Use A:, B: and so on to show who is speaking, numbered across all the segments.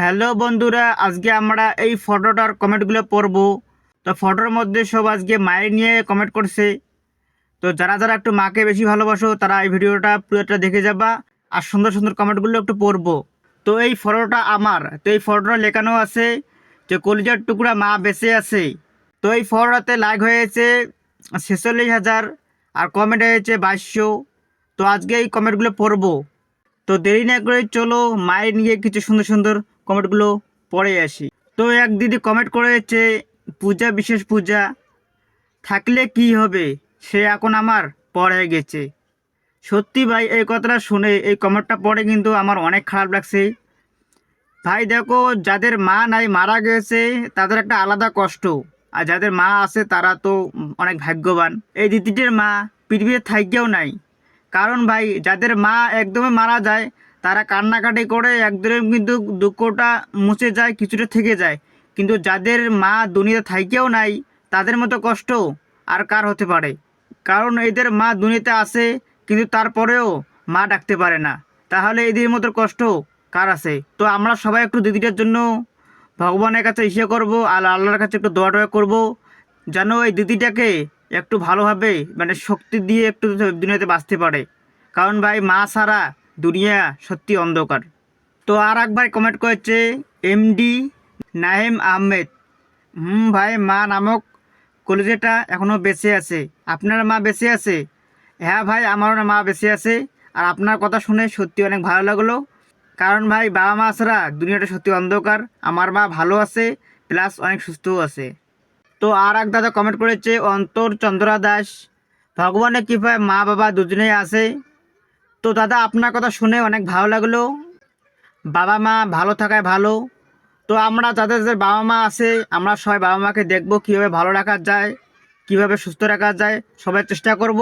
A: Hello বন্ধুরা, আজকে আমরা এই ফটোটার কমেন্টগুলো পড়ব। তো ফটোর মধ্যে সব আজকে মায়ের নিয়ে কমেন্ট করছে। তো যারা যারা একটু মাকে বেশি ভালোবাসো তারা এই ভিডিওটা পুরোটা দেখে যাবা আর সুন্দর সুন্দর কমেন্টগুলো একটু পড়বো। তো এই ফটোটা আমার, তো এই ফটোটা লেখানো আছে যে কলিজার টুকরা মা বেঁচে আছে। তো এই ফটোটাতে লাইক হয়েছে 46,000 আর কমেন্ট হয়েছে 2200। তো আজকে এই কমেন্টগুলো পড়বো। তো দেরি না করে চলো মায়ের নিয়ে কিছু সুন্দর সুন্দর কমেন্টগুলো পড়ে আসি। তো এক দিদি কমেন্ট করেছে, পূজা বিশেষ পূজা থাকলে কি হবে, সে এখন আমার পড়ে গেছে। সত্যি ভাই, এই কথাটা শুনে এই কমেন্টটা পড়ে কিন্তু আমার অনেক খারাপ লাগছে। ভাই দেখো, যাদের মা নাই মারা গেছে তাদের একটা আলাদা কষ্ট, আর যাদের মা আছে তারা তো অনেক ভাগ্যবান। এই দিদিটির মা পৃথিবীতে থাইকেও নাই। কারণ ভাই, যাদের মা একদমই মারা যায় তারা কান্নাকাটি করে একদম কিন্তু দুঃখটা মুছে যায়, কিছুটা থেকে যায়। কিন্তু যাদের মা দুনিয়াতে থাইকেও নাই তাদের মতো কষ্ট আর কার হতে পারে? কারণ এদের মা দুনিয়াতে আসে কিন্তু তারপরেও মা ডাকতে পারে না। তাহলে এদের মতো কষ্ট কার আছে? তো আমরা সবাই একটু দিদিটার জন্য ভগবানের কাছে ইসে করব আর আল্লাহর কাছে একটু দোয়া টোয়া করবো, যেন এই দিদিটাকে একটু ভালোভাবে মানে শক্তি দিয়ে একটু দুনিয়াতে বাঁচতে পারে। কারণ ভাই, মা ছাড়া দুনিয়া সত্যি অন্ধকার। তো আর একবার কমেন্ট করেছে এমডি নাহিম আহমেদ। ভাই, মা নামক কলেজেটা এখনও বেঁচে আছে। আপনার মা বেঁচে আছে? হ্যাঁ ভাই, আমারও মা বেঁচে আছে। আর আপনার কথা শুনে সত্যি অনেক ভালো লাগলো। কারণ ভাই, বাবা মা ছাড়া দুনিয়াটা সত্যি অন্ধকার। আমার মা ভালো আছে, প্লাস অনেক সুস্থও আছে। তো আর এক দাদা কমেন্ট করেছে অন্তর চন্দ্রা দাস। ভগবানের কৃপায় মা বাবা দুজনেই আছে। তো দাদা, আপনার কথা শুনে অনেক ভালো লাগলো। বাবা মা ভালো থাকায় ভালো। তো আমরা যাদের যাদের বাবা মা আছে, আমরা সবাই বাবা মাকে দেখবো কীভাবে ভালো রাখা যায়, কিভাবে সুস্থ রাখা যায়, সবাই চেষ্টা করব।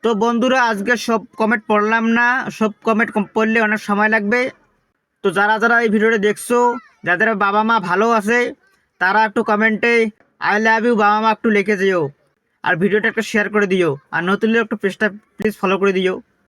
A: তো বন্ধুরা, আজকে সব কমেন্ট পড়লাম না, সব কমেন্ট পড়লে অনেক সময় লাগবে। তো যারা যারা এই ভিডিওটা দেখছো, যাদের বাবা মা ভালো আছে তারা একটু কমেন্টে আই লাভ ইউ বাবা মা একটু লিখে দিও। আর ভিডিওটা একটু শেয়ার করে দিও। আর নতুন একটু পেজটা প্লিজ ফলো করে দিও।